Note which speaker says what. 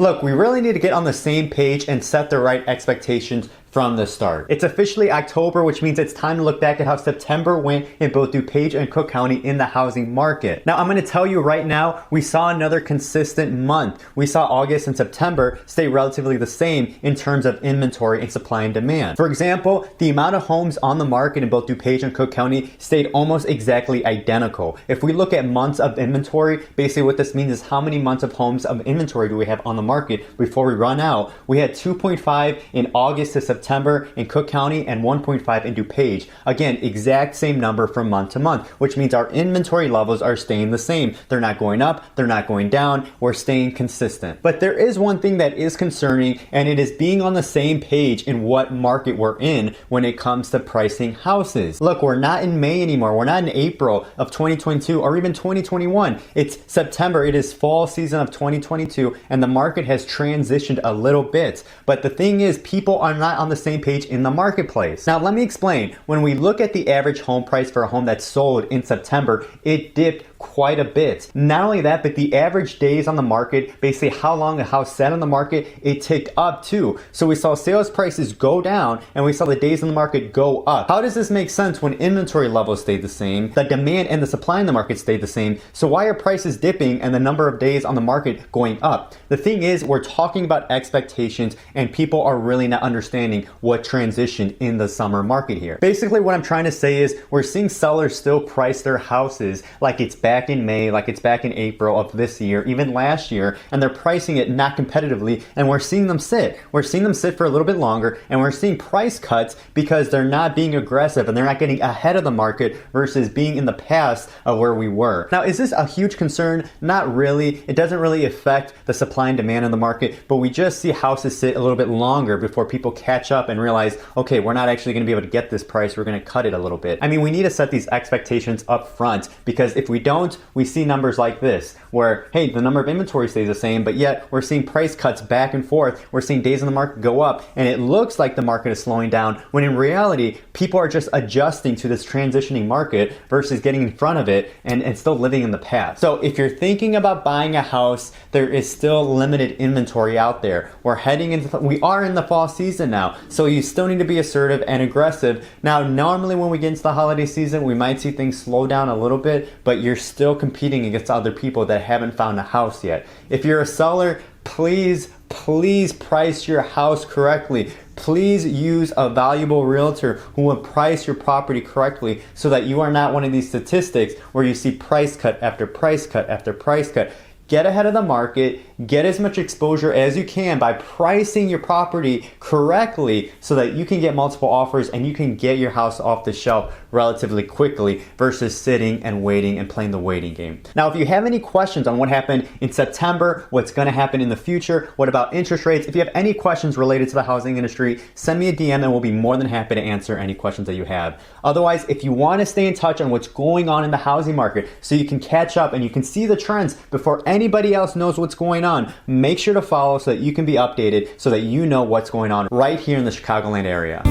Speaker 1: Look, we really need to get on the same page and set the right expectations from the start. It's officially October, which means it's time to look back at how September went in both Dupage and Cook County in the housing market. Now, I'm going to tell you right now, we saw another consistent month. We saw August and September stay relatively the same in terms of inventory and supply and demand. For example, the amount of homes on the market in both Dupage and Cook County stayed almost exactly identical. If we look at months of inventory, basically what this means is how many months of homes of inventory do we have on the market before we run out. We had 2.5 in August to September in Cook County and 1.5 in Dupage. Again, exact same number from month to month, which means our inventory levels are staying the same. They're not going up, they're not going down, we're staying consistent. But there is one thing that is concerning, and it is being on the same page in what market we're in when it comes to pricing houses. Look, we're not in May anymore, we're not in April of 2022 or even 2021. It's September, it is fall season of 2022, and the market has transitioned a little bit. But the thing is, people are not on the same page in the marketplace. Now, let me explain. When we look at the average home price for a home that's sold in September, it dipped quite a bit. Not only that, but the average days on the market, basically how long the house sat on the market, it ticked up too. So we saw sales prices go down and we saw the days on the market go up. How does this make sense when inventory levels stayed the same, the demand and the supply in the market stayed the same? So why are prices dipping and the number of days on the market going up? The thing is, we're talking about expectations and people are really not understanding what transitioned in the summer market here. Basically, what I'm trying to say is we're seeing sellers still price their houses like it's back in May, like it's back in April of this year, even last year, and they're pricing it not competitively, and we're seeing them sit. We're seeing them sit for a little bit longer, and we're seeing price cuts because they're not being aggressive and they're not getting ahead of the market versus being in the past of where we were. Now, is this a huge concern? Not really. It doesn't really affect the supply and demand in the market, but we just see houses sit a little bit longer before people catch up and realize, okay, we're not actually going to be able to get this price, we're going to cut it a little bit. I mean, we need to set these expectations up front, because if we don't, we see numbers like this where, hey, the number of inventory stays the same, but yet we're seeing price cuts back and forth. We're seeing days on the market go up, and it looks like the market is slowing down, when in reality, people are just adjusting to this transitioning market versus getting in front of it and still living in the past. So if you're thinking about buying a house, there is still limited inventory out there. We are in the fall season now, so you still need to be assertive and aggressive. Now, normally when we get into the holiday season, we might see things slow down a little bit, but you're still competing against other people that haven't found a house yet. If you're a seller, please price your house correctly. Please use a valuable realtor who will price your property correctly so that you are not one of these statistics where you see price cut after price cut after price cut. Get ahead of the market, get as much exposure as you can by pricing your property correctly so that you can get multiple offers and you can get your house off the shelf relatively quickly versus sitting and waiting and playing the waiting game. Now, if you have any questions on what happened in September, what's going to happen in the future, what about interest rates, if you have any questions related to the housing industry, send me a DM and we'll be more than happy to answer any questions that you have. Otherwise, if you want to stay in touch on what's going on in the housing market so you can catch up and you can see the trends before anybody else knows what's going on, make sure to follow so that you can be updated so that you know what's going on right here in the Chicagoland area.